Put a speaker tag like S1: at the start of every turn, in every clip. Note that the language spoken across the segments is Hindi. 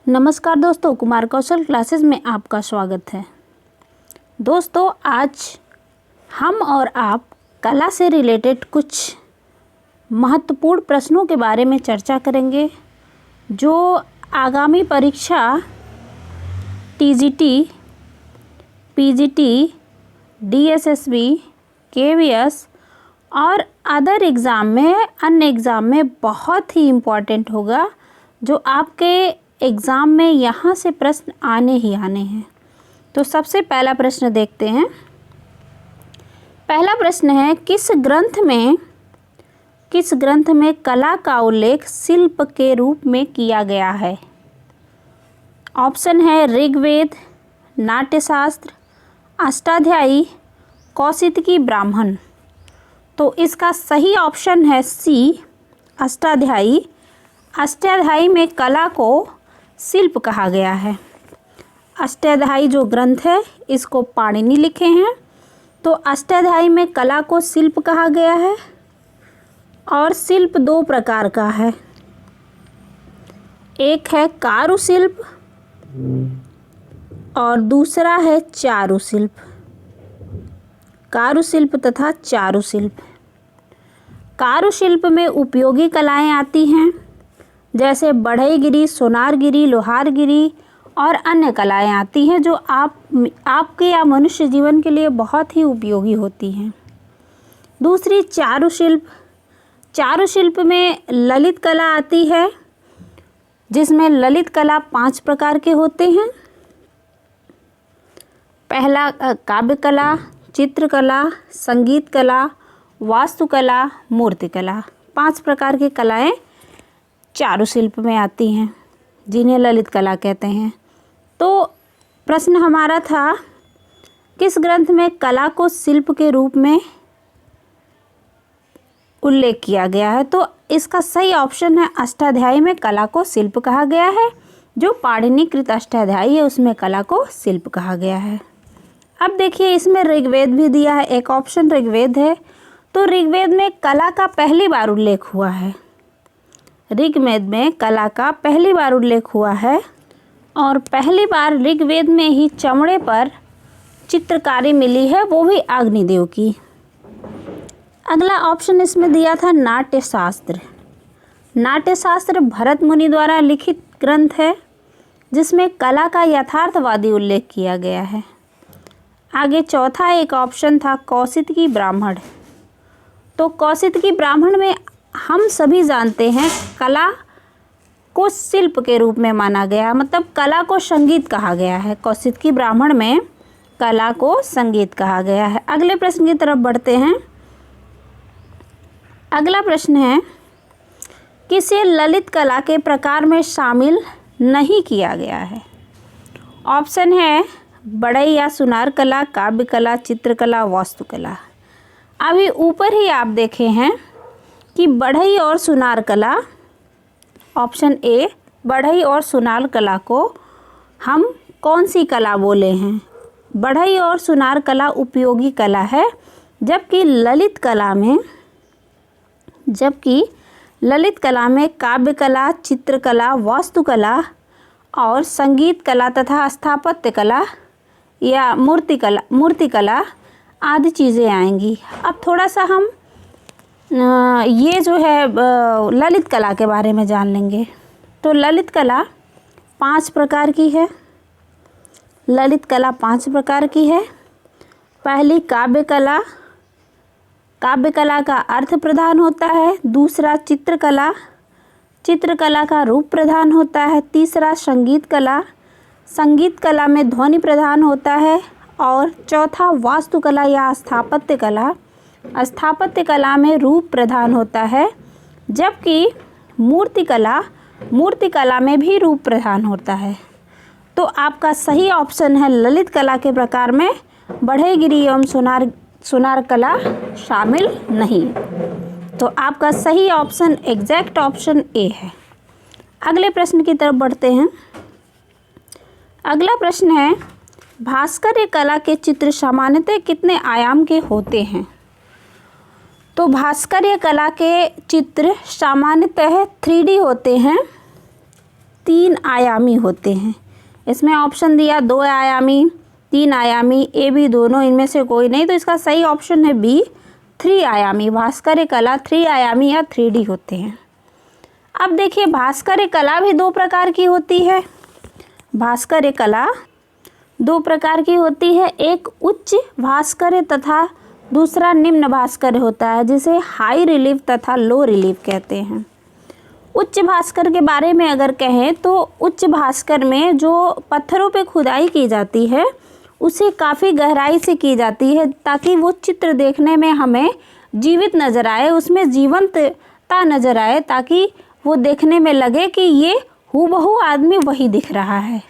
S1: नमस्कार दोस्तों, कुमार कौशल क्लासेस में आपका स्वागत है। दोस्तों, आज हम और आप कला से रिलेटेड कुछ महत्वपूर्ण प्रश्नों के बारे में चर्चा करेंगे जो आगामी परीक्षा टीजीटी, पीजीटी, डीएसएसबी, केवीएस और अदर अन्य एग्ज़ाम में बहुत ही इम्पॉर्टेंट होगा, जो आपके एग्ज़ाम में यहाँ से प्रश्न आने ही आने हैं। तो सबसे पहला प्रश्न देखते हैं। पहला प्रश्न है, किस ग्रंथ में कला का उल्लेख शिल्प के रूप में किया गया है? ऑप्शन है ऋग्वेद, नाट्यशास्त्र, अष्टाध्यायी, कौशिकी ब्राह्मण। तो इसका सही ऑप्शन है सी, अष्टाध्यायी। अष्टाध्यायी में कला को शिल्प कहा गया है। अष्टाध्यायी जो ग्रंथ है इसको पाणिनि लिखे हैं। तो अष्टाध्यायी में कला को शिल्प कहा गया है। और शिल्प दो प्रकार का है, एक है कारुशिल्प और दूसरा है चारुशिल्प। कारुशिल्प तथा चारुशिल्प। कारुशिल्प में उपयोगी कलाएं आती हैं, जैसे बढ़ईगिरी, सोनारगिरी, लोहारगिरी और अन्य कलाएं आती हैं जो आपके या मनुष्य जीवन के लिए बहुत ही उपयोगी होती हैं। दूसरी चारुशिल्प। चारुशिल्प में ललित कला आती है, जिसमें ललित कला 5 प्रकार के होते हैं। पहला काव्य कला, चित्रकला, संगीत कला, वास्तुकला, मूर्तिकला। 5 प्रकार की कलाएं चारुशिल्प में आती हैं, जिन्हें ललित कला कहते हैं। तो प्रश्न हमारा था, किस ग्रंथ में कला को शिल्प के रूप में उल्लेख किया गया है? तो इसका सही ऑप्शन है अष्टाध्यायी में कला को शिल्प कहा गया है। जो पाणिनिकृत अष्टाध्यायी है उसमें कला को शिल्प कहा गया है। अब देखिए, इसमें ऋग्वेद भी दिया है, एक ऑप्शन ऋग्वेद है। तो ऋग्वेद में कला का पहली बार उल्लेख हुआ है। ऋग्वेद में कला का पहली बार उल्लेख हुआ है और पहली बार ऋग्वेद में ही चमड़े पर चित्रकारी मिली है, वो भी अग्निदेव की। अगला ऑप्शन इसमें दिया था नाट्यशास्त्र। नाट्यशास्त्र भरत मुनि द्वारा लिखित ग्रंथ है, जिसमें कला का यथार्थवादी उल्लेख किया गया है। आगे चौथा एक ऑप्शन था कौशिकी ब्राह्मण। तो कौशिकी ब्राह्मण में हम सभी जानते हैं कला को शिल्प के रूप में माना गया, मतलब कला को संगीत कहा गया है। कौशिकी ब्राह्मण में कला को संगीत कहा गया है। अगले प्रश्न की तरफ बढ़ते हैं। अगला प्रश्न है, किसे ललित कला के प्रकार में शामिल नहीं किया गया है? ऑप्शन है बढ़ई या सुनार कला, काव्य कला, चित्रकला, वास्तुकला। अभी ऊपर ही आप देखे हैं कि बढ़ई और सुनार कला, ऑप्शन ए, बढ़ई और सुनार कला को हम कौन सी कला बोले हैं? बढ़ई और सुनार कला उपयोगी कला है, जबकि ललित कला में काव्य कला, चित्रकला, वास्तुकला और संगीत कला तथा स्थापत्य कला या मूर्तिकला आदि चीज़ें आएंगी। अब थोड़ा सा हम ये जो है ललित कला के बारे में जान लेंगे। तो ललित कला 5 प्रकार की है। ललित कला 5 प्रकार की है। पहली काव्य कला। काव्य कला का अर्थ प्रधान होता है। दूसरा चित्रकला। चित्रकला का रूप प्रधान होता है। तीसरा संगीत कला। संगीत कला में ध्वनि प्रधान होता है। और चौथा वास्तुकला या स्थापत्य कला। स्थापत्य कला में रूप प्रधान होता है, जबकि मूर्तिकला में भी रूप प्रधान होता है। तो आपका सही ऑप्शन है ललित कला के प्रकार में बढ़ईगिरी एवं सुनार कला शामिल नहीं। तो आपका सही ऑप्शन एग्जैक्ट ऑप्शन ए है। अगले प्रश्न की तरफ बढ़ते हैं। अगला प्रश्न है, भास्कर्य कला के चित्र सामान्यतः कितने आयाम के होते हैं? तो भास्कर्य कला के चित्र सामान्यतः 3D होते हैं। 3 आयामी होते हैं। इसमें ऑप्शन दिया 2 आयामी, 3 आयामी, ए बी दोनों, इनमें से कोई नहीं। तो इसका सही ऑप्शन है बी, 3 आयामी। भास्कर्य कला 3 आयामी या 3D होते हैं। अब देखिए भास्कर्य कला भी 2 प्रकार की होती है। भास्कर्य कला 2 प्रकार की होती है, एक उच्च भास्कर्य तथा दूसरा निम्न भास्कर्य होता है, जिसे हाई रिलीफ तथा लो रिलीफ कहते हैं। उच्च भास्कर के बारे में अगर कहें तो उच्च भास्कर में जो पत्थरों पे खुदाई की जाती है उसे काफ़ी गहराई से की जाती है, ताकि वो चित्र देखने में हमें जीवित नज़र आए, उसमें जीवंतता नज़र आए, ताकि वो देखने में लगे कि ये हूबहू आदमी वही दिख रहा है।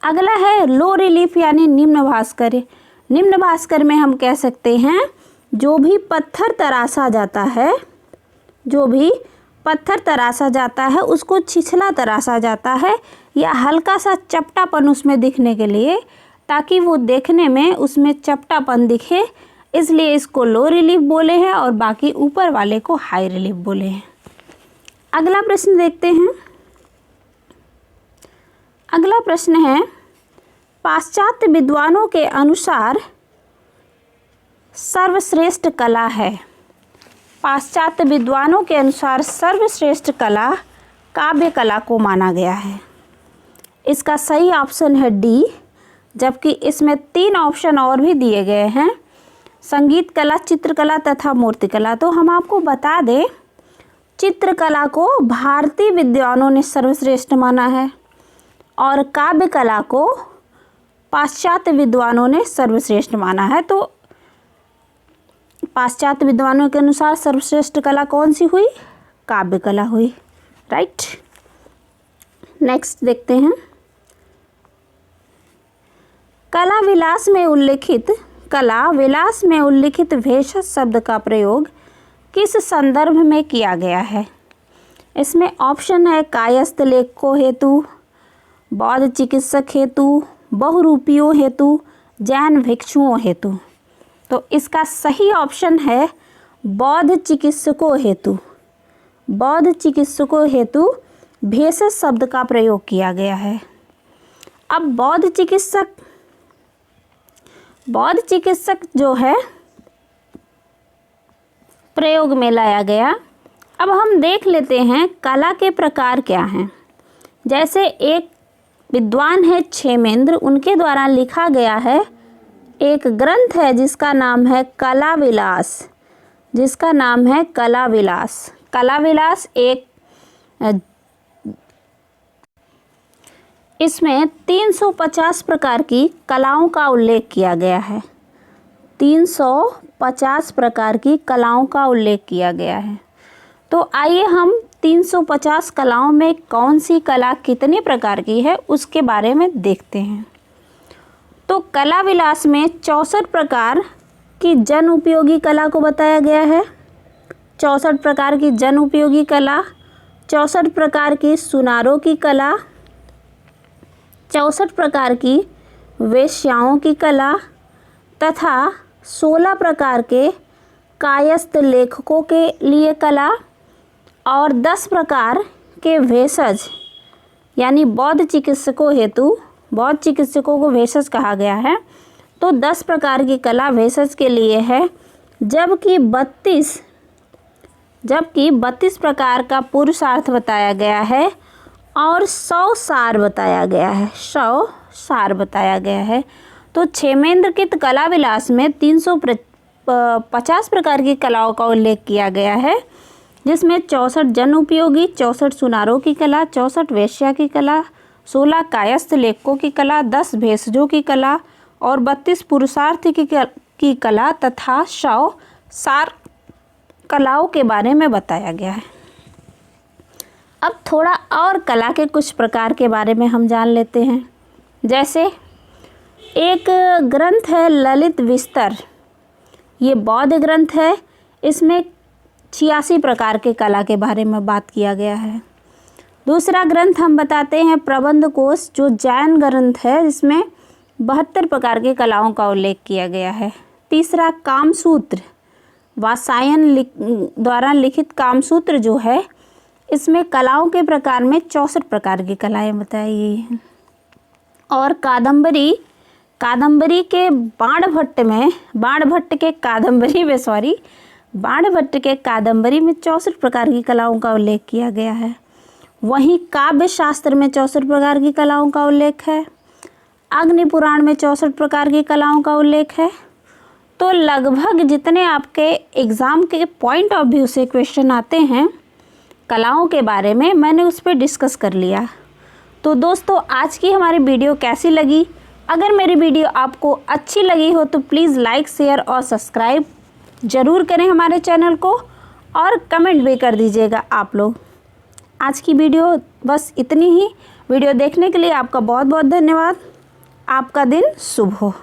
S1: अगला है लो रिलीफ यानी निम्न भास्कर। निम्न भास्कर में हम कह सकते हैं जो भी पत्थर तराशा जाता है उसको छिछला तराशा जाता है या हल्का सा चपटापन उसमें दिखने के लिए, ताकि वो देखने में उसमें चपटापन दिखे, इसलिए इसको लो रिलीफ बोले हैं और बाकी ऊपर वाले को हाई रिलीफ बोले हैं। अगला प्रश्न देखते हैं। अगला प्रश्न है पाश्चात्य विद्वानों के अनुसार सर्वश्रेष्ठ कला है। पाश्चात्य विद्वानों के अनुसार सर्वश्रेष्ठ कला काव्य कला को माना गया है। इसका सही ऑप्शन है डी, जबकि इसमें 3 ऑप्शन और भी दिए गए हैं, संगीत कला, चित्रकला तथा मूर्तिकला। तो हम आपको बता दें, चित्रकला को भारतीय विद्वानों ने सर्वश्रेष्ठ माना है और काव्य कला को पाश्चात्य विद्वानों ने सर्वश्रेष्ठ माना है। तो पाश्चात्य विद्वानों के अनुसार सर्वश्रेष्ठ कला कौन सी हुई? काव्य कला हुई, राइट। नेक्स्ट देखते हैं। कला विलास में उल्लिखित भेषज शब्द का प्रयोग किस संदर्भ में किया गया है? इसमें ऑप्शन है कायस्थ लेखकों हेतु, बौद्ध चिकित्सक हेतु, बहुरूपियों हेतु, जैन भिक्षुओं हेतु। तो इसका सही ऑप्शन है बौद्ध चिकित्सकों हेतु। बौद्ध चिकित्सकों हेतु भेषज शब्द का प्रयोग किया गया है। अब बौद्ध चिकित्सक जो है प्रयोग में लाया गया। अब हम देख लेते हैं कला के प्रकार क्या हैं। जैसे एक विद्वान है क्षेमेंद्र, उनके द्वारा लिखा गया है एक ग्रंथ है जिसका नाम है कला विलास। इसमें 350 प्रकार की कलाओं का उल्लेख किया गया है। 350 प्रकार की कलाओं का उल्लेख किया गया है। तो आइए हम 350 कलाओं में कौन सी कला कितने प्रकार की है उसके बारे में देखते हैं। तो कला विलास में 64 प्रकार की जन उपयोगी कला को बताया गया है। 64 प्रकार की जन उपयोगी कला, 64 प्रकार की सुनारों की कला, 64 प्रकार की वेश्याओं की कला तथा 16 प्रकार के कायस्थ लेखकों के लिए कला और 10 प्रकार के भेषज यानी बौद्ध चिकित्सकों को भेषज कहा गया है। तो 10 प्रकार की कला भेषज के लिए है, जबकि 32 प्रकार का पुरुषार्थ बताया गया है और 100 सार बताया गया है। तो क्षेमेंद्रकृत कला विलास में 350 प्रकार की कलाओं का उल्लेख किया गया है, जिसमें 64 जन उपयोगी, 64 सुनारों की कला, 64 वेश्या की कला, 16 कायस्थ लेखकों की कला, 10 भेषजों की कला और 32 पुरुषार्थ की कला तथा 100 सार कलाओं के बारे में बताया गया है। अब थोड़ा और कला के कुछ प्रकार के बारे में हम जान लेते हैं। जैसे एक ग्रंथ है ललित विस्तर, ये बौद्ध ग्रंथ है। इसमें 86 प्रकार के कला के बारे में बात किया गया है। दूसरा ग्रंथ हम बताते हैं प्रबंध कोश, जो जैन ग्रंथ है, जिसमें 72 प्रकार की कलाओं का उल्लेख किया गया है। तीसरा कामसूत्र, वात्सायन द्वारा लिखित कामसूत्र जो है, इसमें कलाओं के प्रकार में 64 प्रकार की कलाएं बताई गई हैं। और कादम्बरी के बाणभट्ट के कादम्बरी में 64 प्रकार की कलाओं का उल्लेख किया गया है। वहीं काव्य शास्त्र में 64 प्रकार की कलाओं का उल्लेख है। अग्नि पुराण में 64 प्रकार की कलाओं का उल्लेख है। तो लगभग जितने आपके एग्ज़ाम के पॉइंट ऑफ व्यू से क्वेश्चन आते हैं कलाओं के बारे में, मैंने उस पर डिस्कस कर लिया। तो दोस्तों, आज की हमारी वीडियो कैसी लगी? अगर मेरी वीडियो आपको अच्छी लगी हो तो प्लीज़ लाइक, शेयर और सब्सक्राइब ज़रूर करें हमारे चैनल को, और कमेंट भी कर दीजिएगा आप लोग। आज की वीडियो बस इतनी ही। वीडियो देखने के लिए आपका बहुत बहुत धन्यवाद। आपका दिन शुभ हो।